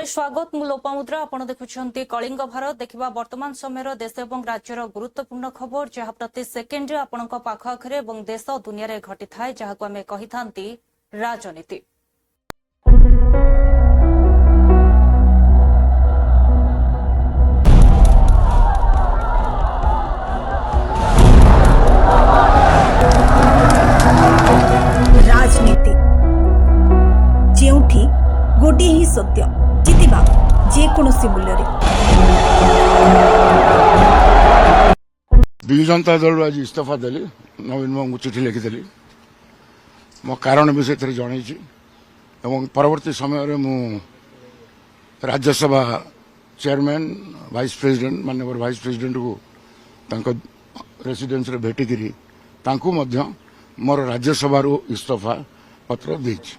स्वागत मु लोपामुद्रा आपण देखुछंती कलिंग भारत देखिबा वर्तमान समय देश और राज्यर गुरुत्वपूर्ण खबर जहाँ प्रति सेकेंड आपणक पाखआखरे और देश दुनिया रे घटी थाए जहां आमे कहि थांती राजनीति। राजनीति जेउठी गोटे ही सत्य जितिबा जेकोसी मूल्य विजु जनता दल आज इस्तीफा देली नवीन बाबू चिठी लिखिली मो कारण विषय जन परवर्ती समय मु राज्यसभा चेयरमैन वाइस प्रेसिडेंट माननीय वाइस प्रेसिडेंट को रेसिडेंस भेटिकी मोर राज्यसभा इस्तीफा पत्र देछि।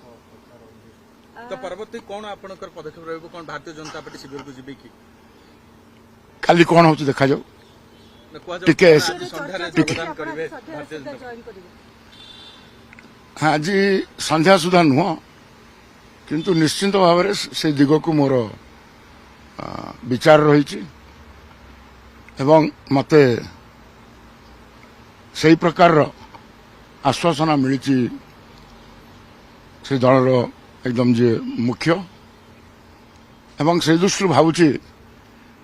तो परवर्ती कौन आपनकर पदक्षेप रहबो कौन भारतीय जनता पार्टी शिविर को जिबे की काली कौन होची देखा जाऊ टिके योगदान करिवे भारतीय जनता हाँ आज संध्या सुधा नुह किंतु निश्चिंत भाव से दिग को मोर विचार रही मते से प्रकार आश्वासना मिली से दलर एकदम जे मुख्य एवं से दृष्टि भावुची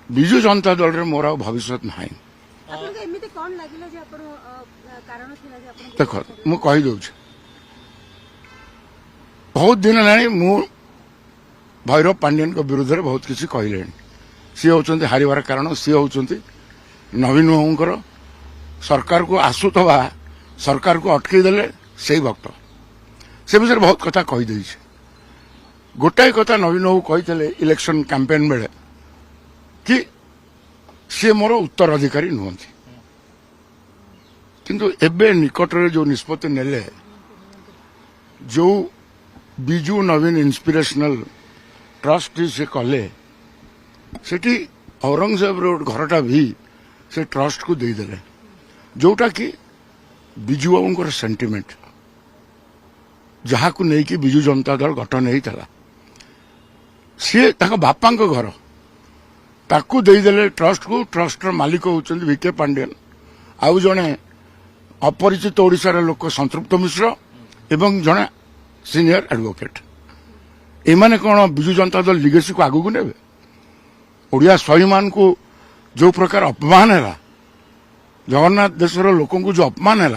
विजु जनता दल रे मोर भविष्य ना देख मु कहीदे बहुत दिन है मु भैरव पांडियन को विरुद्ध में बहुत किसी कहले सी होती हारिवार कारण सी होती नवीन बाबूर सरकार को आसुवा सरकार को अटकईदे से भक्त से विषय बहुत कथा कहीदे गोटाए कथा नवीन बाबू कही इलेक्शन कैंपेन बेले कि सी मोर उत्तराधिकारी नुहति किंतु एबे निकटरे जो निष्पत्ति नेले जो बिजू नवीन इंस्पिरेशनल ट्रस्ट से कले सेठी औरंगजेब रोड घरटा भी से ट्रस्ट को देदेले जोटा कि बिजू बाबू सेंटिमेंट जहाँ को लेकिन बिजू जनता दल गठन होता सी बापा घर ताकू देदेले ट्रस्ट को ट्रस्ट मालिक होउछन वीके पांडियन आउ जने अपरिचित ओडिशार लोक संतृप्त मिश्र एवं जने सीनियर एडवोकेट एमाने कौन बिजू जनता दल लिगेसी को आगू ने ओडिया स्वाभिमान को जो प्रकार अपमान है जगन्नाथ देशर लोक जो अपमान है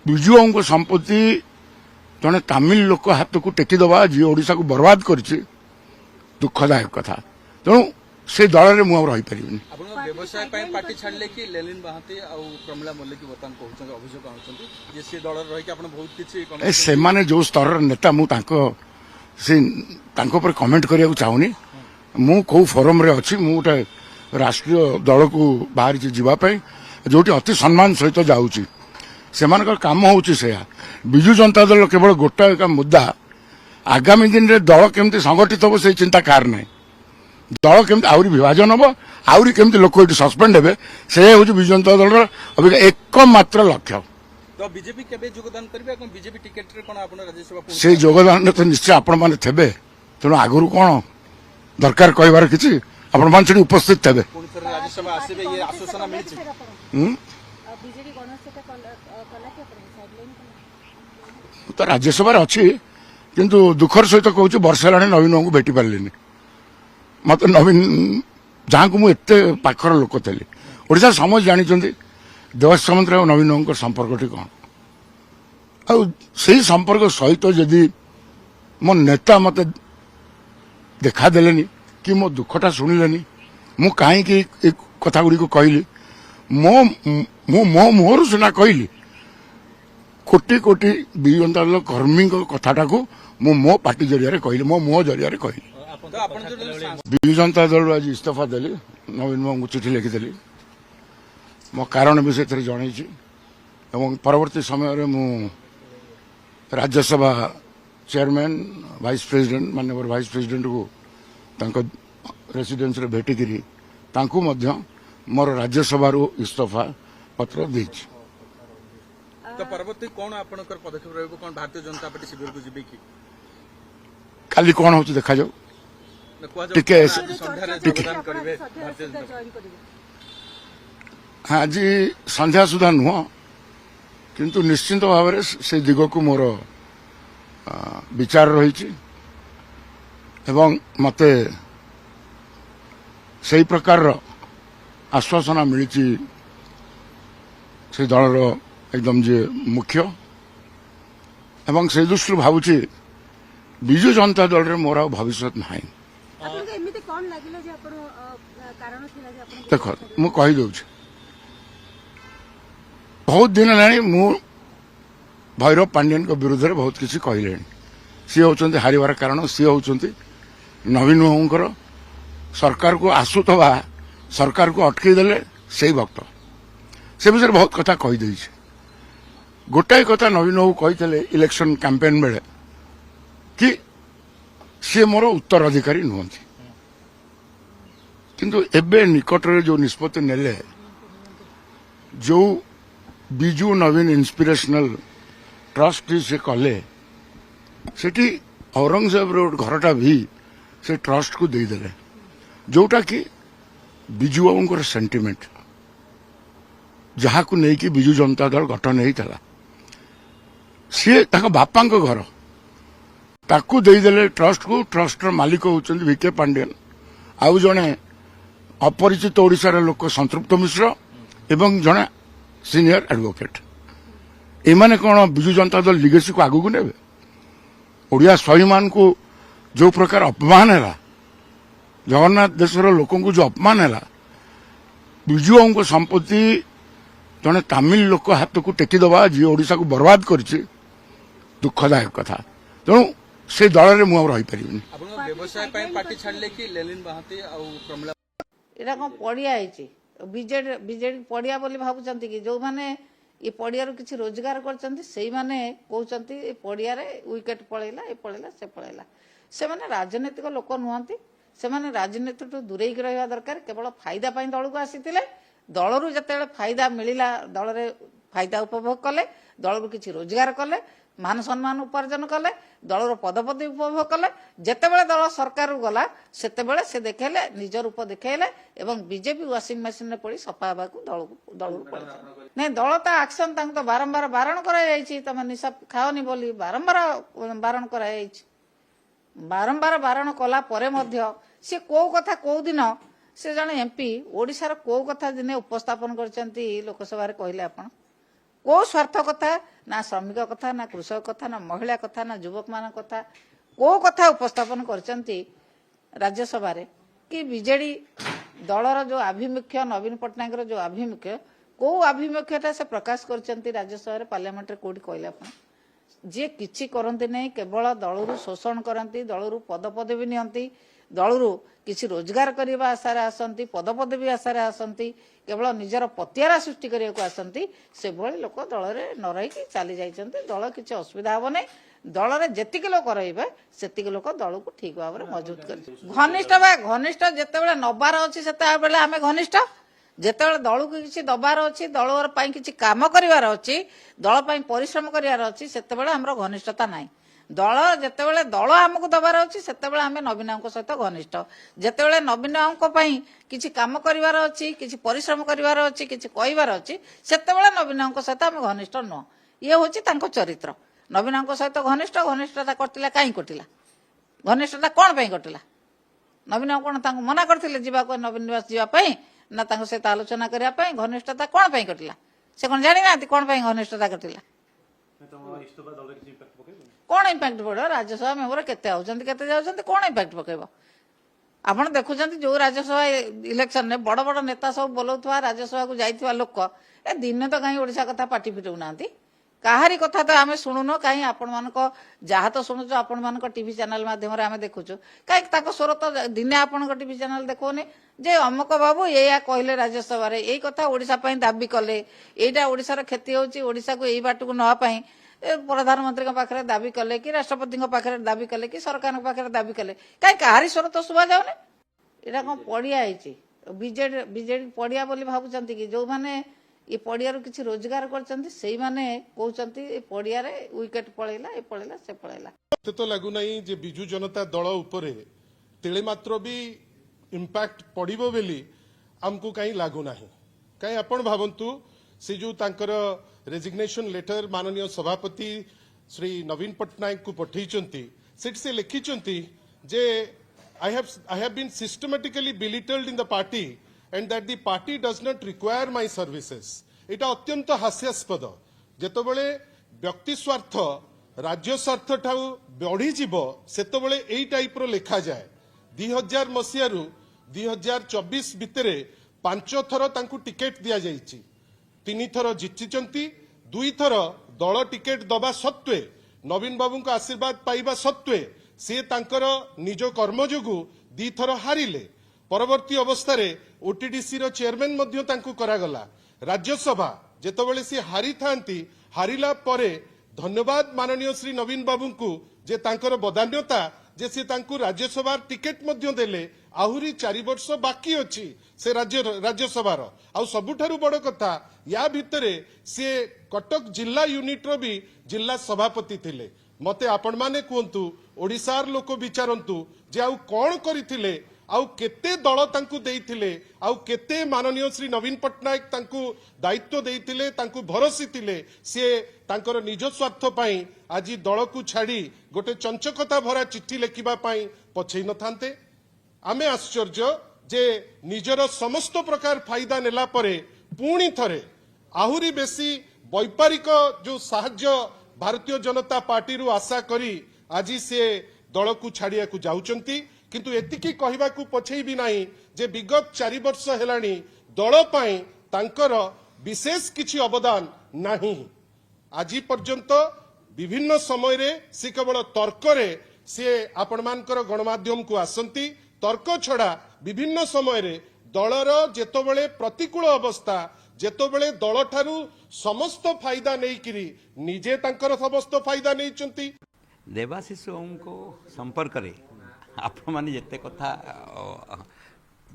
बिजू बाबू संपत्ति जने तमिल लोक हाथ को टेकीदवा जी ओडिशा को बर्बाद कर दुखदायक कथा तेणु से दल में मुझे रहीपर व्यवसाय पार्टी छाड़ले कि लेलिन महाती और प्रमिला मल्लिक बर्तमान कहते अभियोग आनुंट से दल रही बहुत किसी से माने जो स्तर नेता मुझे कमेंट करने चाहूनी मु कौ फोरम रे अच्छी मु गोटे राष्ट्रीय दल को बाहर जावाई जो अति सम्मान सहित जाऊँगी से कम हूँ विजु जनता दल केवल गोटाए का मुद्दा आगामी दिन में दल केमती संगठित हम से चिंता कार ना दल केमती आहरी विभाजन हम आहरी केमती लोक ये सस्पेंड हे से हूँ विजु जनता दल अभी एकमात्र लक्ष्य तो बीजेपी केबे योगदान करबे कोन बीजेपी टिकट रे कोन आपन राज्यसभा से योगदान तो निश्चय आपण माने थेबे तेणु आगुरु कोन दरकार कहबार किछि आपण मान से उपस्थित थेबे राज्यसभा आसीबे ये आश्वासन मिलछि बीजेपी गणसेटा कला के साइडलाइन तो राज्यसभा अच्छी किंतु दुखर सहित कहूँ वर्ष है नवीन बाबू भेटी पारे मत नवीन जहाँ को मुझे पाखर लोक थी ओडिशा समझ जानते देवस्थ मंत्री और नवीन बाबू संपर्क कौन आई संपर्क सहित जदि मो नेता मत देखादेले कि मो दुखटा शुणिले मु कहीं कथा गुड़ी कहली मो मुहर सीना कहली कोटी कोटी विजु जनता दल कर्मी कथाटा को मो पार्टी जरिया कहली मो मुह जरिया कहली विजु जनता दल आज इस्तीफा देली नवीन बाबू चिठी लिखिली मो कारण विषय जन परवर्ती समय मु राज्यसभा चेयरमैन वाइस प्रेसिडेंट माननीय वाइस प्रेसिडेंट को रेसिडेंस भेटिकी मोर राज्यसभा इस्तीफा पत्र देछि। तो परवर्ती कौन आपनकर पदक्षेप रहबो कौन भारतीय जनता पार्टी शिविर को जिबे की काली कौन होची देखा जाऊ ଟିକେ ସନ୍ଧ୍ୟାରେ ଟିକେ ଯୋଗଦାନ କରିବେ ଭାରତୀୟ ଜନତା ଆଜି ସନ୍ଧ୍ୟା ସୁଦ୍ଧା ନୁହଁ କିନ୍ତୁ ନିଶ୍ଚିନ୍ତ ଭାବରେ ସେ ଦିଗକୁ ମୋର ବିଚାର ରହିଛି ଏବଂ ମୋତେ ସେହି ପ୍ରକାରର ଆଶ୍ୱାସନା ମିଳିଛି ସେ ଦଳର ଏକଦମ ଯିଏ ମୁଖ୍ୟ ଏବଂ ସେହି ଦୃଷ୍ଟିରୁ ଭାବୁଛି ବିଜୁ ଜନତା ଦଳରେ ମୋର ଆଉ ଭବିଷ୍ୟତ ନାହିଁ। ଦେଖ ମୁଁ କହିଦେଉଛି ବହୁତ ଦିନ ହେଲାଣି ମୁଁ ଭୈରବ ପାଣ୍ଡିଆନଙ୍କ ବିରୁଦ୍ଧରେ ବହୁତ କିଛି କହିଲେଣି। ସିଏ ହେଉଛନ୍ତି ହାରିବାର କାରଣ, ସିଏ ହେଉଛନ୍ତି ନବୀନ ବାବୁଙ୍କର ସରକାରକୁ ଆସୁଥିବା ସରକାରକୁ ଅଟକେଇ ଦେଲେ ସେଇ ଭକ୍ତ। ସେ ବିଷୟରେ ବହୁତ କଥା କହିଦେଇଛି। ଗୋଟାଏ କଥା ନବୀନ ବାବୁ କହିଥିଲେ ଇଲେକ୍ସନ କ୍ୟାମ୍ପେନ୍ ବେଳେ କି ସିଏ ମୋର ଉତ୍ତରାଧିକାରୀ ନୁହନ୍ତି, କିନ୍ତୁ ଏବେ ନିକଟରେ ଯେଉଁ ନିଷ୍ପତ୍ତି ନେଲେ, ଯେଉଁ ବିଜୁ ନବୀନ ଇନ୍ସପିରେସନାଲ ଟ୍ରଷ୍ଟ ସେ କଲେ, ସେଠି ଔରଙ୍ଗଜେବର ଗୋଟେ ଘରଟା ବି ସେ ଟ୍ରଷ୍ଟକୁ ଦେଇଦେଲେ, ଯୋଉଟା କି ବିଜୁ ବାବୁଙ୍କର ସେଣ୍ଟିମେଣ୍ଟ, ଯାହାକୁ ନେଇକି ବିଜୁ ଜନତା ଦଳ ଗଠନ ହେଇଥିଲା। ସିଏ ତାଙ୍କ ବାପାଙ୍କ ଘର, ତାକୁ ଦେଇଦେଲେ ଟ୍ରଷ୍ଟକୁ। ଟ୍ରଷ୍ଟର ମାଲିକ ହେଉଛନ୍ତି ଭିକେ ପାଣ୍ଡିଆନ, ଆଉ ଜଣେ ଅପରିଚିତ ଓଡ଼ିଶାର ଲୋକ ସନ୍ତୃପ୍ତ ମିଶ୍ର ଏବଂ ଜଣେ ସିନିୟର ଆଡଭୋକେଟ। ଏମାନେ କ'ଣ ବିଜୁ ଜନତା ଦଳ ଲିଗେସିକୁ ଆଗକୁ ନେବେ? ଓଡ଼ିଆ ସ୍ୱାଭିମାନକୁ ଯେଉଁ ପ୍ରକାର ଅପମାନ ହେଲା, ଜଗନ୍ନାଥ ଦେଶର ଲୋକଙ୍କୁ ଯେଉଁ ଅପମାନ ହେଲା, ବିଜୁବାବୁଙ୍କ ସମ୍ପତ୍ତି ଜଣେ ତାମିଲ ଲୋକ ହାତକୁ ଟେକିଦେବା, ଯିଏ ଓଡ଼ିଶାକୁ ବର୍ବାଦ କରିଛି, ଦୁଃଖଦାୟକ କଥା। ତେଣୁ ସେ ଦଳରେ ମୁଁ ଆଉ ରହିପାରିବିନି। ଆପଣଙ୍କ ବ୍ୟବସାୟ ପାଇଁ ପାର୍ଟି ଛାଡ଼ିଲେ କି ଲେଲିନ ମହାନ୍ତି ଆଉ ପ୍ରମିଳା? ଏଇଟା କ'ଣ ପଡ଼ିଆ ହେଇଛି? ବିଜେଡି ପଡ଼ିଆ ବୋଲି ଭାବୁଛନ୍ତି କି? ଯେଉଁମାନେ ଏ ପଡ଼ିଆରୁ କିଛି ରୋଜଗାର କରିଛନ୍ତି ସେଇମାନେ କହୁଛନ୍ତି ଏ ପଡ଼ିଆରେ ୱିକେଟ୍ ପଳେଇଲା, ଏ ପଳେଇଲା, ସେ ପଳେଇଲା। ସେମାନେ ରାଜନୈତିକ ଲୋକ ନୁହନ୍ତି। ସେମାନେ ରାଜନୀତିଠୁ ଦୂରେଇକି ରହିବା ଦରକାର। କେବଳ ଫାଇଦା ପାଇଁ ଦଳକୁ ଆସିଥିଲେ। ଦଳରୁ ଯେତେବେଳେ ଫାଇଦା ମିଳିଲା, ଦଳରେ ଫାଇଦା ଉପଭୋଗ କଲେ, ଦଳରୁ କିଛି ରୋଜଗାର କଲେ, ମାନ ସମ୍ମାନ ଉପାର୍ଜନ କଲେ, ଦଳର ପଦପଦବୀ ଉପଭୋଗ କଲେ। ଯେତେବେଳେ ଦଳ ସରକାରରୁ ଗଲା ସେତେବେଳେ ସେ ଦେଖେଇଲେ, ନିଜ ରୂପ ଦେଖେଇଲେ ଏବଂ ବିଜେପି ୱାସିଂ ମେସିନରେ ପଡ଼ି ସଫା ହେବାକୁ ଦଳରୁ ପଳେଇଲେ। ନାଇଁ, ଦଳ ତା ଆକ୍ସନ, ତାଙ୍କୁ ତ ବାରମ୍ବାର ବାରଣ କରାଯାଇଛି, ତମେ ନିଶା ଖାଅନି ବୋଲି ବାରମ୍ବାର ବାରଣ କରାଯାଇଛି। ବାରମ୍ବାର ବାରଣ କଲା ପରେ ମଧ୍ୟ ସେ କୋଉ କଥା କୋଉ ଦିନ, ସେ ଜଣେ ଏମ୍ପି, ଓଡ଼ିଶାର କୋଉ କଥା ଦିନେ ଉପସ୍ଥାପନ କରିଛନ୍ତି ଲୋକସଭାରେ କହିଲେ ଆପଣ? କୋଉ ସ୍ୱାର୍ଥ କଥା? ନା ଶ୍ରମିକ କଥା, ନା କୃଷକ କଥା, ନା ମହିଳା କଥା, ନା ଯୁବକମାନଙ୍କ କଥା, କୋଉ କଥା ଉପସ୍ଥାପନ କରିଛନ୍ତି ରାଜ୍ୟସଭାରେ? କି ବିଜେଡି ଦଳର ଯେଉଁ ଆଭିମୁଖ୍ୟ, ନବୀନ ପଟ୍ଟନାୟକର ଯେଉଁ ଆଭିମୁଖ୍ୟ, କୋଉ ଆଭିମୁଖ୍ୟଟା ସେ ପ୍ରକାଶ କରିଛନ୍ତି ରାଜ୍ୟସଭାରେ, ପାର୍ଲାମେଣ୍ଟରେ କୋଉଠି କହିଲେ ଆପଣ? ଯିଏ କିଛି କରନ୍ତି ନାହିଁ, କେବଳ ଦଳରୁ ଶୋଷଣ କରନ୍ତି, ଦଳରୁ ପଦପଦବୀ ନିଅନ୍ତି, ଦଳରୁ କିଛି ରୋଜଗାର କରିବା ଆଶାରେ ଆସନ୍ତି, ପଦପଦବୀ ଆଶାରେ ଆସନ୍ତି, କେବଳ ନିଜର ପତିଆରା ସୃଷ୍ଟି କରିବାକୁ ଆସନ୍ତି, ସେଭଳି ଲୋକ ଦଳରେ ନ ରହିକି ଚାଲି ଯାଇଛନ୍ତି। ଦଳ କିଛି ଅସୁବିଧା ହେବ ନାହିଁ। ଦଳରେ ଯେତିକି ଲୋକ ରହିବେ ସେତିକି ଲୋକ ଦଳକୁ ଠିକ ଭାବରେ ମଜବୁତ କରିବେ। ଘନିଷ୍ଠ ଯେତେବେଳେ ନବାର ଅଛି ସେତେବେଳେ ଆମେ ଘନିଷ୍ଠ, ଯେତେବେଳେ ଦଳକୁ କିଛି ଦବାର ଅଛି, ଦଳ ପାଇଁ କିଛି କାମ କରିବାର ଅଛି, ଦଳ ପାଇଁ ପରିଶ୍ରମ କରିବାର ଅଛି, ସେତେବେଳେ ଆମର ଘନିଷ୍ଠତା ନାହିଁ। ଯେତେବେଳେ ଦଳ ଆମକୁ ଦବାର ଅଛି ସେତେବେଳେ ଆମେ ନବୀନ ବାବୁଙ୍କ ସହିତ ଘନିଷ୍ଠ। ଯେତେବେଳେ ନବୀନ ବାବୁଙ୍କ ପାଇଁ କିଛି କାମ କରିବାର ଅଛି, କିଛି ପରିଶ୍ରମ କରିବାର ଅଛି, କିଛି କହିବାର ଅଛି, ସେତେବେଳେ ନବୀନ ବାବୁଙ୍କ ସହିତ ଆମେ ଘନିଷ୍ଠ ନୁହଁ। ଇଏ ହେଉଛି ତାଙ୍କ ଚରିତ୍ର। ନବୀନ ବାବୁଙ୍କ ସହିତ ଘନିଷ୍ଠତା କରିଥିଲା, କାହିଁ କଟିଲା? ଘନିଷ୍ଠତା କ'ଣ ପାଇଁ କଟିଲା? ନବୀନ ବାବୁ କ'ଣ ତାଙ୍କୁ ମନା କରିଥିଲେ ଯିବାକୁ, ନବୀନ ନିବାସ ଯିବା ପାଇଁ, ନା ତାଙ୍କ ସହିତ ଆଲୋଚନା କରିବା ପାଇଁ? ଘନିଷ୍ଠତା କ'ଣ ପାଇଁ କଟିଲା? ସେ କ'ଣ ଜାଣିନାହାନ୍ତି କ'ଣ ପାଇଁ ଘନିଷ୍ଠତା କଟିଲା? କ'ଣ ଇମ୍ପାକ୍ଟ ପଡ଼ିବ? ରାଜ୍ୟସଭା ମେମ୍ବର କେତେ ଆଉଛନ୍ତି, କେତେ ଯାଉଛନ୍ତି, କ'ଣ ଇମ୍ପାକ୍ଟ ପକେଇବ? ଆପଣ ଦେଖୁଛନ୍ତି ଯେଉଁ ରାଜ୍ୟସଭା ଇଲେକ୍ସନରେ ବଡ଼ ବଡ଼ ନେତା ସବୁ ବୋଲଉଥିବା, ରାଜ୍ୟସଭାକୁ ଯାଇଥିବା ଲୋକ ଏ ଦିନେ ତ କାହିଁ ଓଡ଼ିଶା କଥା ପାଟି ଫିଟଉନାହାନ୍ତି। କାହାରି କଥା ତ ଆମେ ଶୁଣୁନୁ। କାହିଁ ଆପଣମାନଙ୍କ ଯାହା ତ ଶୁଣୁଛୁ ଆପଣମାନଙ୍କ ଟିଭି ଚ୍ୟାନେଲ ମାଧ୍ୟମରେ ଆମେ ଦେଖୁଛୁ, କାହିଁକି ତାଙ୍କ ସ୍ୱର ତ ଦିନେ ଆପଣଙ୍କ ଟିଭି ଚ୍ୟାନେଲ ଦେଖଉନି ଯେ ଅମକ ବାବୁ ଏଇଆ କହିଲେ ରାଜ୍ୟସଭାରେ, ଏଇ କଥା ଓଡ଼ିଶା ପାଇଁ ଦାବି କଲେ, ଏଇଟା ଓଡ଼ିଶାର କ୍ଷତି ହେଉଛି, ଓଡ଼ିଶାକୁ ଏଇ ବାଟକୁ ନେବା ପାଇଁ ପ୍ରଧାନମନ୍ତ୍ରୀଙ୍କ ପାଖରେ ଦାବି କଲେ, କି ରାଷ୍ଟ୍ରପତିଙ୍କ ପାଖରେ ଦାବି କଲେ, କି ସରକାରଙ୍କ ପାଖରେ ଦାବି କଲେ, କାହିଁ କାହାରି ସ୍ୱର ତ ଶୁଭା ଯାଉନି। ଏଇଟା କ'ଣ ପଡ଼ିଆ ହେଇଛି? ବିଜେଡି ପଡ଼ିଆ ବୋଲି ଭାବୁଛନ୍ତି କି? ଯେଉଁମାନେ ଏ ପଡ଼ିଆରୁ କିଛି ରୋଜଗାର କରିଛନ୍ତି ସେଇମାନେ କହୁଛନ୍ତି ଏ ପଡ଼ିଆରେ ୱିକେଟ୍ ପଳେଇଲା, ଏ ପଳେଇଲା, ସେ ପଳେଇଲା। ମତେ ତ ଲାଗୁନାହିଁ ଯେ ବିଜୁ ଜନତା ଦଳ ଉପରେ तिले मात्र भी इम्पैक्ट पड़िबो बेली हमको कहीं लागू नाही कहीं आपण भावंतु से जो तांकर रेजिग्नेशन लेटर माननीय सभापति श्री नवीन पट्टनायक को पठेइचंती सेट से लिखिचंती जे I have been systematically belittled in the party and that the party does not require my services. এটা অত্যন্ত হাস্যাস্পদ যেতবেলে ব্যক্তি স্বার্থ রাজ্য স্বার্থ ঠাউ বড়ি যাব সেতবেলে এই টাইপর লেখা যায় 2000 মସିହାରୁ 2024 ভিতরে 5 থর তাଙ୍କୁ টিকেট দিয়া যাইছি 3 থর জিତିଛନ୍ତି 2 থর দଳ টিକେଟ ଦବା ସତ୍ତ୍ୱେ ନବୀନ ବାବୁଙ୍କ ଆଶୀର୍ବାଦ ପାଇବା ସତ୍ତ୍ୱେ ସେ ତାଙ୍କର ନିଜ କର୍ମ ଯୋଗୁଁ 2 ଥର ହାରିଲେ ପରବର୍ତ୍ତୀ ଅବସ୍ଥାରେ ଓଟିଡିସି ର ଚେୟାରମ୍ୟାନ ମଧ୍ୟ ତାଙ୍କୁ କରାଗଲା ରାଜ୍ୟସଭା ଯେତେବେଳେ ସେ ହାରିଥାନ୍ତି ହାରିଲା ପରେ ଧନ୍ୟବାଦ ମାନନୀୟ ଶ୍ରୀ ନବୀନ ବାବୁଙ୍କୁ ଯେ ତାଙ୍କର ବଦାନ୍ୟତା ଯେ ସେ ତାଙ୍କୁ ରାଜ୍ୟସଭାର ଟିକେଟ ମଧ୍ୟ ଦେଲେ ଆହୁରି 4 ବର୍ଷ ବାକି ଅଛି ସେ ରାଜ୍ୟସଭାର ଆଉ ସବୁଠାରୁ ବଡ଼ କଥା ୟା ଭିତରେ ସେ କଟକ ଜିଲ୍ଲା ୟୁନିଟ୍ର ବି ଜିଲ୍ଲା ସଭାପତି ଥିଲେ मते आपण माने कहतु ओडिशार लोक विचारंतु जे आउ कौन करथिले आउ केते दल तांकु देइथिले आउ केते माननीय श्री नवीन पट्टनायक तांकु दायित्व देइथिले तांकु भरोसी थिले से तांकर निज स्वार्थ पई आज दल को छाड़ी गोटे चंचकता भरा चिट्ठी लेखिबा पई पछै न थांते आमे आश्चर्य जे निजर समस्त प्रकार फायदा नेला परे पुणी थरे आहुरी बेसी वैपारिक जो साहाय्य भारतीय जनता पार्टी रु आशा करी आज से दल को छाड़िया को जाउचंती किंतु एतिकी कहबा को पछै भी नाही जे विगत 4 वर्ष हेलानी दल पई तांकर विशेष किछि अवदान नाही आज पर्यंत विभिन्न समय रे से केवल तर्क रे से आपण मानकर गणमाध्यम को आसंती तर्क छड़ा विभिन्न समय रे दलर जेतबेले प्रतिकूल अवस्था जेतबेले दल ठारू समस्त फायदा नहीं किरी निजे तांकर समस्त फायदा नहीं चंती देवाशीष को संपर्क रे आपण माने जेते कथा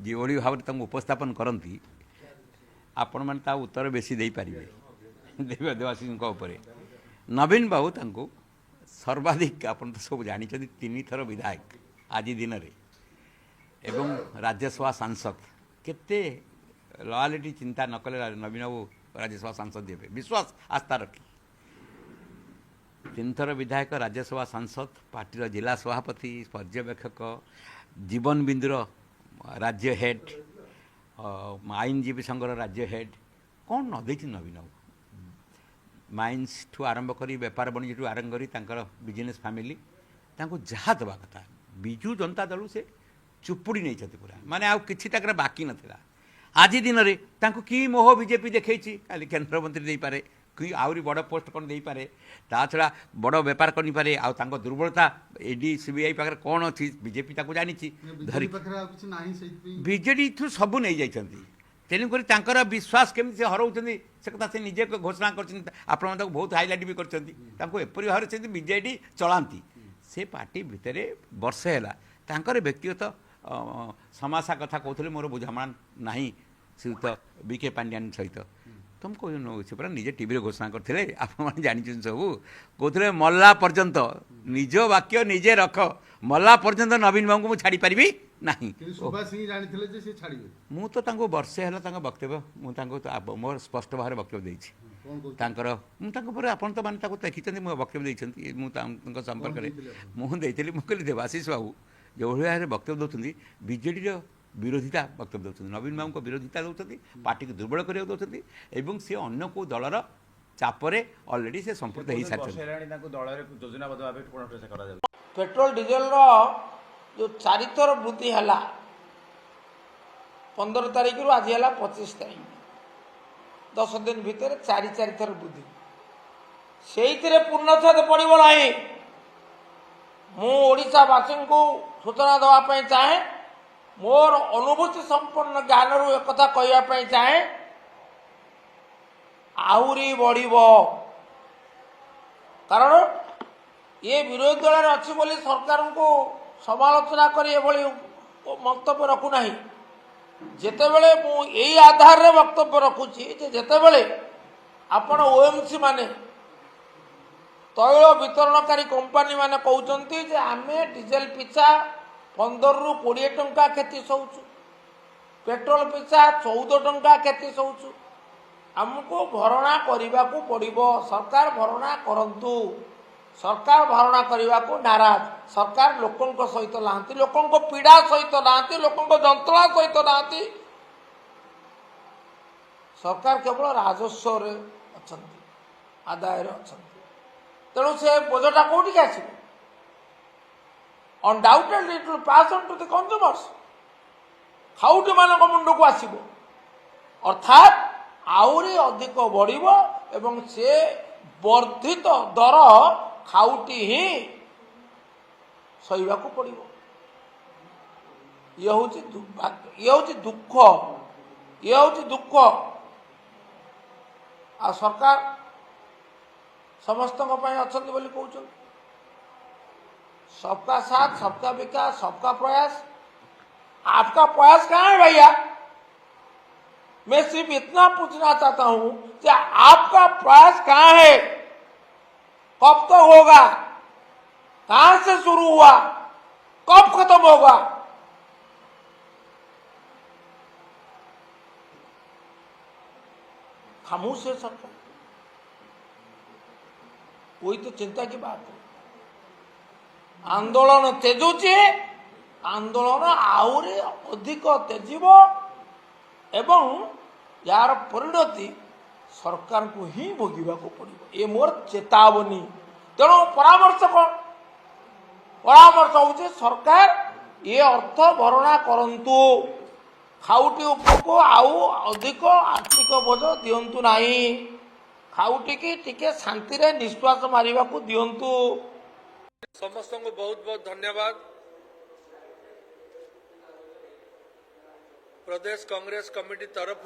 जोड़ी भाव में उपस्थापन करती आपण माने ता उत्तर बेसी दे पारिबे देवाशीष उपरे नवीन बाबू तांको सर्वाधिक आपण तो सब जानी 3 थर विधायक आज दिन रे एवं राज्यसभा सांसद केते लॉयलिटी चिंता न कले नवीन बाबू राज्यसभा सांसद देवे विश्वास आस्था रखी 3 थर विधायक राज्यसभा सांसद पार्टी जिला सभापति पर्यवेक्षक जीवन बिंदुर राज्य हेड आईनजीवी संघर राज्य हेड कौन न दे नवीन बाबू माइन्स ठू आरंभ करी बेपार वाणिज्य ठू आरंभ करी बिजनेस फैमिली जहाँ दवा कथा विजु जनता दल से चुपुड़ी नहीं पूरा माने आउ किछि तक बाकी नथिला आज दिन में कि मोह बीजेपी देखी खाली केन्द्र मंत्री दे पारे कि आहरी बड़ पोस्ट कौन दे पारे ता छड़ा बड़ बेपार कर पारे आउ दुर्बलता ईडी सीबीआई पाखे कौन अच्छी बीजेपी जानी बीजेडी थ्रू सबू नहीं जाइछंती तेणुक विश्वास केमी से हराऊँ से कथा से निजे घोषणा कर बहुत हाईलाइट भी करपरी भाव से बीजेडी चलांती से पार्टी भितर वर्षे है व्यक्तिगत समाशा कथा कहते मोर बुझामणा नहीं श्रीयुत बीके पांड्यान सहित तुमको से पूरा निजे टीवी घोषणा करते आप जानी सब कहते मल्ला पर्यंत निज वाक्य निजे रख मल्ला पर्यंत नवीन बाबू को छाड़ी पारि ना मुझे वर्षे है वक्तव्य मोर स्पष्ट भाव वक्तव्य आप तो मैंने देखी वक्तव्य संपर्क में मुझे कहली देवाशीष बाबू जो भाव वक्तव्य दौरान बीजेडी विरोधिता वक्तव्य दौरान नवीन बाबू को विरोधिता दौरान पार्टी को दुर्बल करने सी अन्न को दलर चापरे ऑलरेडी से संपुक्त हो सारी पेट्रोल डीजेल जो 4 थर वृद्धि है 15 तारीख रु आज है 25 तारीख 10 दिन भितर 4 थर वृद्धि से पूर्णछेद पड़ो ना मुशावासी को सूचना देवाई चाहे मोर अनुभूति संपन्न ज्ञान रू एक कहवाई चाहे आहरी बढ़ कारण ये विरोधी दल में अच्छी बोली सरकार को समालोचना कर वक्तव्य रखुना जितेबले यही आधार रे वक्तव्य रखुची जितेबले आपण ओएमसी माने तैल वितरणकारी कंपानी माने कहते आमे डीजेल पिछा 15 ରୁ 20 ଟଙ୍କା କ୍ଷତି ସହୁଛୁ, पेट्रोल पिछा 14 टंका क्षति सहुछु। हमको भरणा करने पड़िबो। सरकार भरणा करंतु, सरकार भरणा करने को नाराज। सरकार लोकों सहित नहांती, लोकों पीड़ा सहित नहांती, लोकों जंत्रणा सहित नहांती। सरकार केवल राजस्व रे अछंती, आदाय रे अछंती। तेणु से बोझटा कोठी आसीबो? Undoubtedly it will pass on to the consumers. खाउटी मानक मुंड को आसीबो, अर्थात आउरी अधिक बढ़िबो एवं से वर्धित दर खाउटी ही सहिबा को पड़िबो। ये होची दुर्भाग्य, ये होची दुख, ये होची दुख। आ सरकार समस्त अच्छी बोली कहते, सबका साथ, सबका विकास, सबका प्रयास। आपका प्रयास कहाँ है भैया? मैं सिर्फ इतना पूछना चाहता हूं कि आपका प्रयास कहाँ है? कब तक होगा? कहां से शुरू हुआ, कब खत्म होगा? खामोश है सरकार। कोई तो चिंता की बात है। आंदोलन तेजुची, आंदोलन आहुरी अधिक तेजिब एवं यार परिणति सरकार को ही भोगवा को पड़ो। ये मोर चेतावनी। तेणु परामर्श कौन? परामर्श हूँ सरकार ये अर्थ भरणा करंतु, खाउटी उपरको आउ अधिक आर्थिक बोझ दिंतु नहीं। खाउटी की टिके शांति रे निश्वास मारिबा को दिंतु। समस्त को बहुत बहुत धन्यवाद। प्रदेश कांग्रेस कमिटी तरफ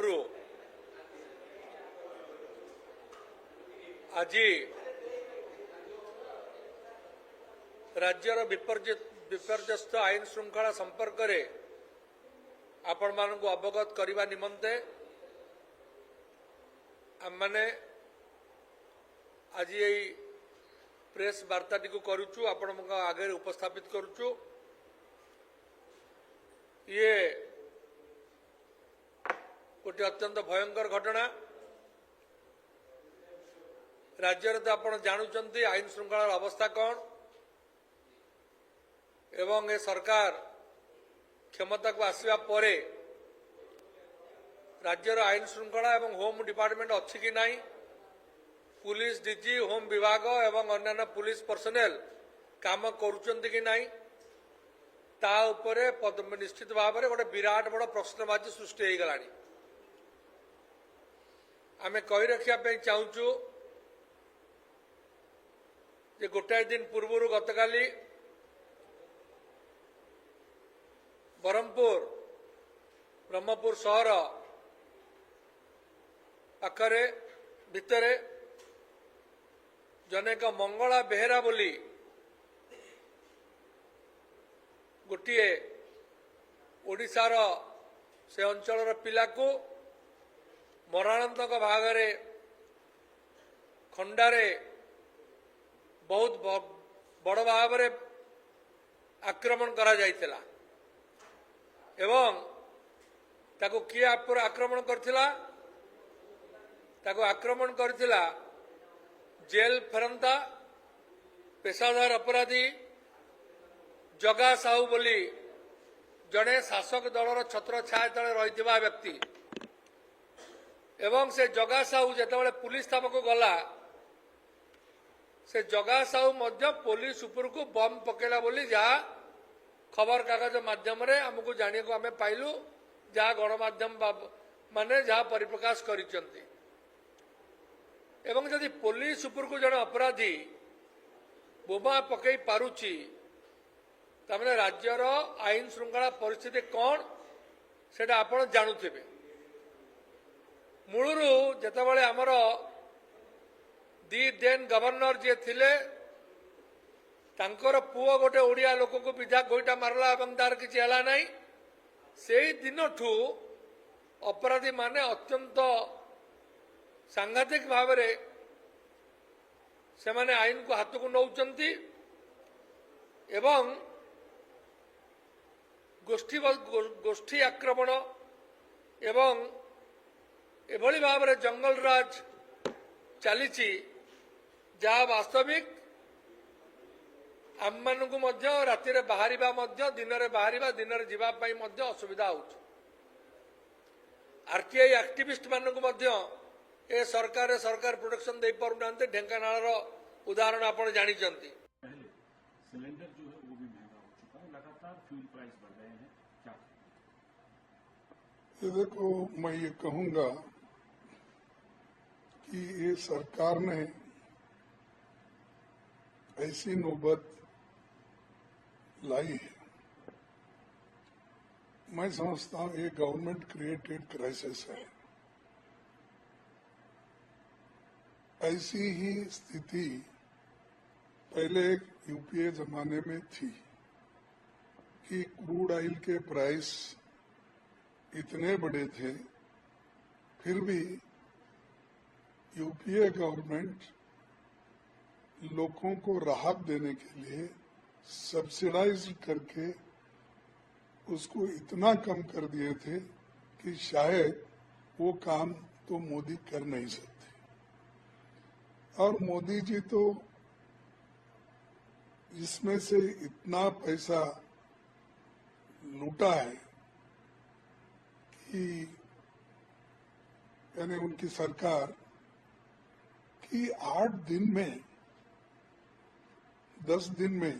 आज राज्यर विपर्यस्त आईन श्रृंखला संपर्क में आपण मानक अवगत करने निमंते आम मैंने आज यही प्रेस वार्ताटी को करुचु, आपण आगे उपस्थापित करुचु। ये गोटे अत्यंत भयंकर घटना। राज्य तो आप जानुचंती आईन श्रृंखलार अवस्था कौन, एवं ए सरकार क्षमता को आसवा परे राज्यर आईन श्रृंखला एवं होम डिपार्टमेंट अच्छी कि नहीं, पुलिस डीजी, होम विभाग एवं अन्य पुलिस पर्सनेल काम करुचंती कि नहीं, ता उपरे निश्चित भाव में गोटे विराट बड़ प्रश्नवाची सृष्टि हो गलानी। आमे कही रखा चाहूँ जे गोटाए दिन पूर्व गतकाली ब्रह्मपुर सहर पाखरे भितरे जनेक मंगला बेहेरा बोली गोटे ओडिशार से अंचल पिला को मरणांतक भागरे खंडारे बहुत बड़ भाव में आक्रमण करा जाइथिला एवं ताको किए आक्रमण करथिला? ताको आक्रमण करथिला जेल फेरंता पेशादार अपराधी जगा साहू बोली जड़े शासक दलर छत्र छाया तले रही व्यक्ति। एवं से जगा साहू जिते पुलिस स्थापक गला, से जगा साहू मध्य पुलिस उपर को बम पकेला बोली जहाँ खबर कागज माध्यम रे हमको जाने को आम पाइलु, जहाँ गणमाध्यम माने जहाँ परिप्रकाश करिसेंती। एवं जदि पुलिस उपर को जड़े अपराधी बोमा पकई पारुची तमाने राज्यर आईन श्रृंखला परिस्थिति कौन सेटा आपण जानुथिबे। मूलरू जेतेबेले आमर दी देन गवर्नर जे थिले तांकर पुओ गोटे ओडिया लोक को विधा गोईटा मारला एवं तार किछि हला नाही, सेही दिनठू अपराधी माने अत्यंत सांघातिक भाव में से माने आईन को हाथ को नौचंती एवं ଗୋଷ୍ଠୀ ଆକ୍ରମଣ ଏବଂ ଏଭଳି ଭାବରେ ଜଙ୍ଗଲ ରାଜ ଚାଲିଛି ଯାହା ବାସ୍ତବିକ ଆମମାନଙ୍କୁ ମଧ୍ୟ ରାତିରେ ବାହାରିବା ମଧ୍ୟ ଦିନରେ ବାହାରିବା ଦିନରେ ଯିବା ପାଇଁ ମଧ୍ୟ ଅସୁବିଧା ହେଉଛି। ଆରଟିଆଇ ଆକ୍ଟିଭିଷ୍ଟ ମାନଙ୍କୁ ମଧ୍ୟ ଏ ସରକାର ପ୍ରୋଟେକ୍शन ଦେଇ ପାରୁନାହାନ୍ତି। ଢେଙ୍କାନାଳର ଉଦାହରଣ ଆପଣ ଜାଣିଛନ୍ତି। सिलेंडर जो है वो भी महंगा हो चुका है, लगातार फ्यूल प्राइस बढ़ रहे हैं, क्या ये देखो, मैं ये कहूंगा कि ये सरकार ने ऐसी नौबत लाई है। मैं समझता हूं ये गवर्नमेंट क्रिएटेड क्राइसिस है। ऐसी ही स्थिति पहले यूपीए जमाने में थी कि क्रूड ऑयल के प्राइस इतने बड़े थे, फिर भी यूपीए गवर्नमेंट लोगों को राहत देने के लिए सब्सिडाइज करके उसको इतना कम कर दिए थे कि शायद वो काम तो मोदी कर नहीं सकते। और मोदी जी तो इसमें से इतना पैसा लूटा है कि यानी उनकी सरकार कि 8 दिन में 10 दिन में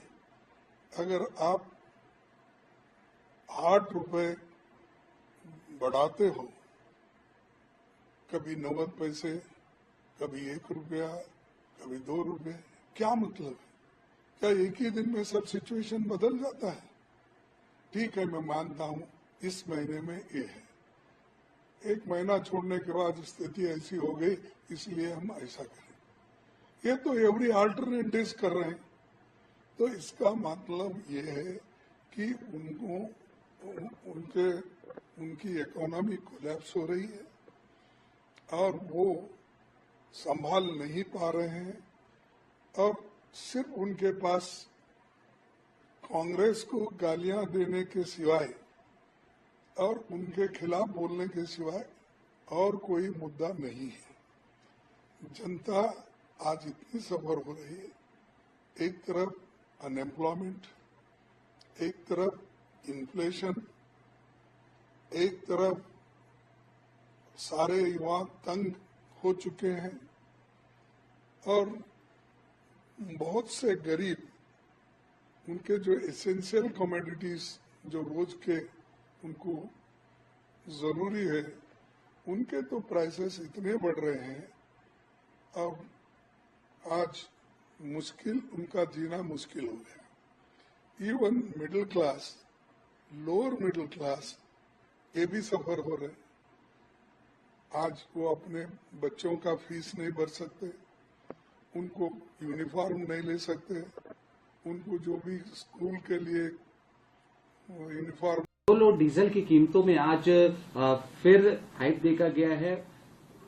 अगर आप 8 रुपए बढ़ाते हो, कभी 90 पैसे, कभी 1 रुपया, कभी 2 रुपये, क्या मतलब है? क्या एक ही दिन में सब सिचुएशन बदल जाता है? ठीक है, मैं मानता हूं इस महीने में ये है, 1 महीना छोड़ने के बाद स्थिति ऐसी हो गई इसलिए हम ऐसा करें। ये तो एवरी अल्टरनेटिव्स कर रहे हैं। तो इसका मतलब ये है कि उनको उनकी इकोनॉमी कोलैप्स हो रही है और वो संभाल नहीं पा रहे हैं। और सिर्फ उनके पास कांग्रेस को गालियां देने के सिवाय और उनके खिलाफ बोलने के सिवाय और कोई मुद्दा नहीं है। जनता आज इतनी सफर हो रही है, एक तरफ अनएम्प्लॉयमेंट, एक तरफ इन्फ्लेशन, एक तरफ सारे युवा तंग हो चुके हैं और बहुत से गरीब उनके जो एसेंशियल कमोडिटीज जो रोज के उनको जरूरी है, उनके तो प्राइसेस इतने बढ़ रहे हैं और आज उनका जीना मुश्किल हो गया। Even middle class, lower middle class, ये भी सफर हो रहे हैं। आज वो अपने बच्चों का फीस नहीं भर सकते, उनको यूनिफॉर्म नहीं ले सकते, उनको जो भी स्कूल के लिए यूनिफॉर्म। पेट्रोल और डीजल की कीमतों में आज फिर हाइक देखा गया है।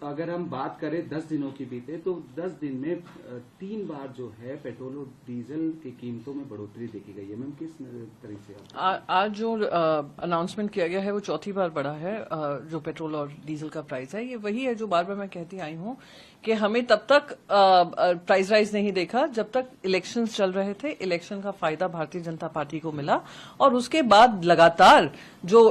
अगर हम बात करें 10 दिनों की बीते तो 10 दिन में 3 बार जो है पेट्रोल और डीजल की कीमतों में बढ़ोतरी देखी गई है। मैम, किस तरह से आज जो अनाउंसमेंट किया गया है वो चौथी बार बढ़ा है। जो पेट्रोल और डीजल का प्राइस है, ये वही है जो बार बार मैं कहती आई हूँ कि हमें तब तक प्राइस राइज नहीं देखा जब तक इलेक्शंस चल रहे थे। इलेक्शन का फायदा भारतीय जनता पार्टी को मिला और उसके बाद लगातार जो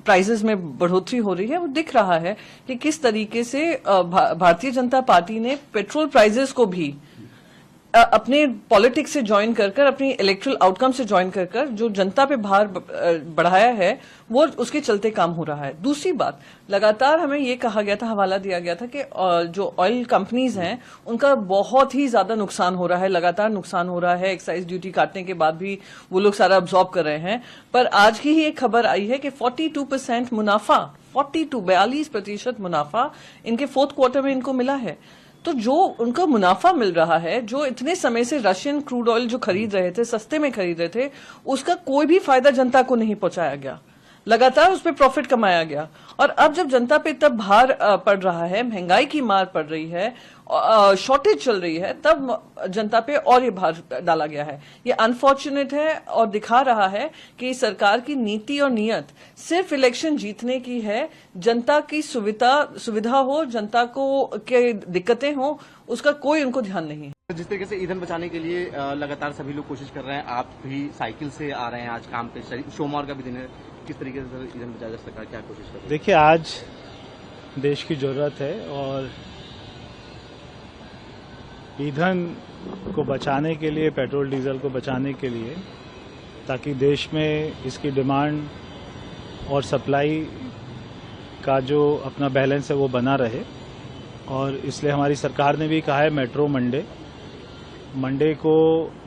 प्राइसेस में बढ़ोतरी हो रही है वो दिख रहा है कि किस तरीके से भारतीय जनता पार्टी ने पेट्रोल प्राइसेस को भी अपने पॉलिटिक्स से ज्वाइन कर अपनी इलेक्टोरल आउटकम से ज्वाइन कर जो जनता पे भार बढ़ाया है वो उसके चलते काम हो रहा है। दूसरी बात, लगातार हमें ये कहा गया था, हवाला दिया गया था कि जो ऑयल कंपनीज हैं उनका बहुत ही ज्यादा नुकसान हो रहा है, लगातार नुकसान हो रहा है। एक्साइज ड्यूटी काटने के बाद भी वो लोग सारा अब्सॉर्ब कर रहे हैं। पर आज की ही एक खबर आई है कि 42% मुनाफा, 42% मुनाफा इनके 4th क्वार्टर में इनको मिला है। तो जो उनका मुनाफा मिल रहा है, जो इतने समय से रशियन क्रूड ऑयल जो खरीद रहे थे, सस्ते में खरीद रहे थे, उसका कोई भी फायदा जनता को नहीं पहुंचाया गया। लगातार उस पर प्रॉफिट कमाया गया। और अब जब जनता पे तब भार पड़ रहा है, महंगाई की मार पड़ रही है, शॉर्टेज चल रही है, तब जनता पे और ये भार डाला गया है। ये अनफॉर्चुनेट है और दिखा रहा है कि सरकार की नीति और नीयत सिर्फ इलेक्शन जीतने की है। जनता की सुविधा हो, जनता को के दिक्कतें हो, उसका कोई उनको ध्यान नहीं है। जिस तरीके से ईंधन बचाने के लिए लगातार सभी लोग कोशिश कर रहे हैं, आप भी साइकिल से आ रहे हैं आज काम पे, सोमवार का भी दिन है, किस तरीके से ईंधन बचाया जा सकता है, क्या कोशिश कर रहे हैं? देखिए, आज देश की जरूरत है और ईंधन को बचाने के लिए, पेट्रोल डीजल को बचाने के लिए, ताकि देश में इसकी डिमांड और सप्लाई का जो अपना बैलेंस है वो बना रहे। और इसलिए हमारी सरकार ने भी कहा है मेट्रो मंडे को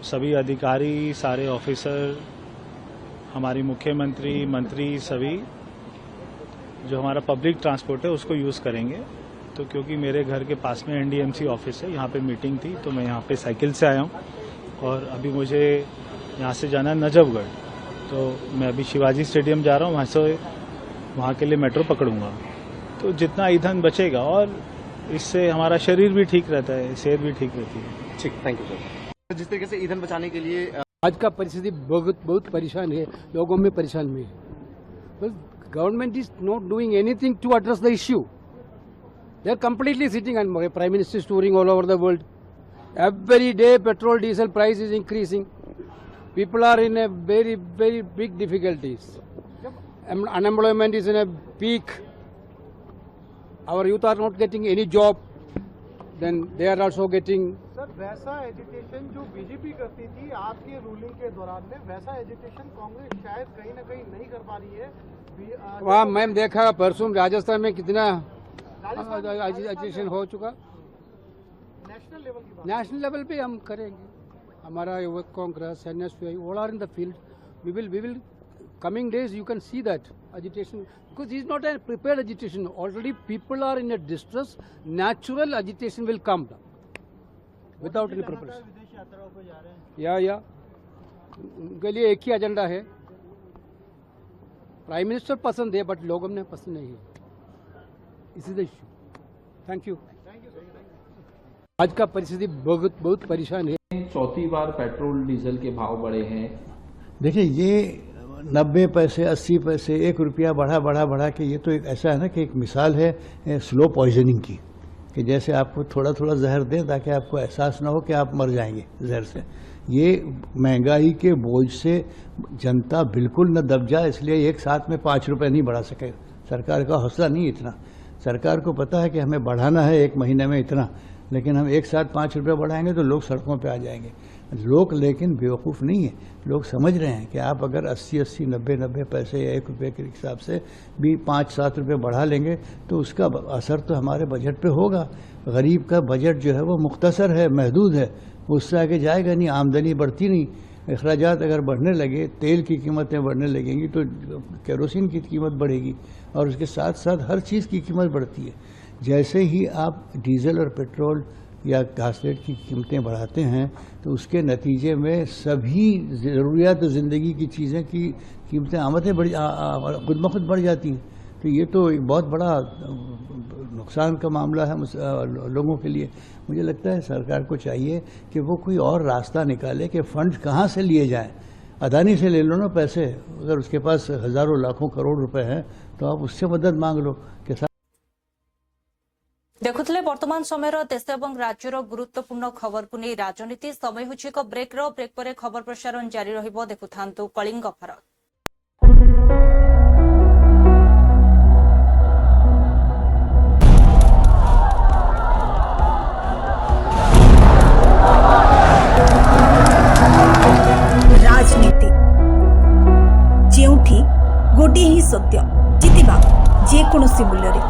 सभी अधिकारी, सारे ऑफिसर, हमारी मुख्यमंत्री, मंत्री सभी जो हमारा पब्लिक ट्रांसपोर्ट है उसको यूज़ करेंगे। तो क्योंकि मेरे घर के पास में एनडीएमसी ऑफिस है, यहाँ पे मीटिंग थी तो मैं यहाँ पे साइकिल से आया हूँ और अभी मुझे यहाँ से जाना है नजफगढ़, तो मैं अभी शिवाजी स्टेडियम जा रहा हूँ, वहाँ से वहाँ के लिए मेट्रो पकड़ूंगा। तो जितना ईंधन बचेगा और इससे हमारा शरीर भी ठीक रहता है, सेहत भी ठीक रहती है। ठीक, थैंक यू सर। जिस तरीके से ईंधन बचाने के लिए आज का परिस्थिति बहुत परेशान है, लोगों में परेशान में है। Government is not doing anything to address the issue. They are completely sitting, and Prime Minister is touring all over the world. Every day petrol diesel price is increasing. People are in a very big difficulties. Unemployment is in a peak. Our youth are not getting any job. Then they are also getting. Sir, वैसा agitation जो BJP करती थी आपके ruling के दौरान में, वैसा agitation Congress शायद कहीं ना कहीं नहीं कर पा रही है। वहाँ मैम देखा परसों राजस्थान में कितना एजुकेशन हो चुका। नेशनल लेवल पे हम करेंगे। हमारा युवक Congress, NSUI, all are in the field. We will coming days you can see that agitation, because it is not a prepared agitation. Already people are in a distress. Natural agitation will come down without any preparation. विदेश यात्राओं पर जा रहे हैं। या उनके लिए एक ही एजेंडा है। प्राइम मिनिस्टर पसंद है बट लोगों ने पसंद नहीं है। इस is the issue. Thank you. आज का परिस्थिति बहुत परेशान है। चौथी बार पेट्रोल डीजल के भाव बढ़े हैं। देखिए, ये 90 पैसे, 80 पैसे, 1 रुपया बढ़ा के, ये तो एक ऐसा है ना कि एक मिसाल है स्लो पॉइजनिंग की, कि जैसे आपको थोड़ा थोड़ा जहर दें ताकि आपको एहसास ना हो कि आप मर जाएंगे जहर से। ये महंगाई के बोझ से जनता बिल्कुल न दब जाए, इसलिए एक साथ में 5 रुपये नहीं बढ़ा सके। सरकार का हौसला नहीं इतना। सरकार को पता है कि हमें बढ़ाना है 1 महीने में इतना, लेकिन हम एक साथ 5 रुपये बढ़ाएंगे तो लोग सड़कों पे आ जाएंगे। लोग लेकिन बेवकूफ़ नहीं है, लोग समझ रहे हैं कि आप अगर 80-80, 90-90 पैसे या 1 रुपये के हिसाब से भी 5-7 रुपये बढ़ा लेंगे तो उसका असर तो हमारे बजट पे होगा। गरीब का बजट जो है वो मुख्तसर है, महदूद है, उससे आगे जाएगा नहीं, आमदनी बढ़ती नहीं। अखराजात अगर बढ़ने लगे, तेल की कीमतें बढ़ने लगेंगी तो केरोसिन की कीमत बढ़ेगी और उसके साथ साथ हर चीज़ की कीमत बढ़ती है। जैसे ही आप डीजल और पेट्रोल या घासलेट की कीमतें बढ़ाते हैं तो उसके नतीजे में सभी ज़रूरियात ज़िंदगी की चीज़ें की कीमतें आमदें खुद ब खुद बढ़ जाती हैं। तो ये तो एक बहुत बड़ा नुकसान का मामला है लोगों के लिए। मुझे लगता है सरकार को चाहिए कि वो कोई और रास्ता निकाले कि फंड कहाँ से लिए जाएं। अदानी से ले लो ना पैसे, अगर उसके पास हज़ारों लाखों करोड़ रुपए हैं तो आप उससे मदद मांग लो। देखुले वर्तमान समय देश और राज्यर गुरुत्वपूर्ण खबर को नहीं राजनीति। समय होछि एक ब्रेक पर खबर प्रसारण जारी रहिबो। देखुथांतु कलिंग भारत। राजनीति जेउठी गोटे ही सत्य जितिबा जे कोनोसी मूल्य रे।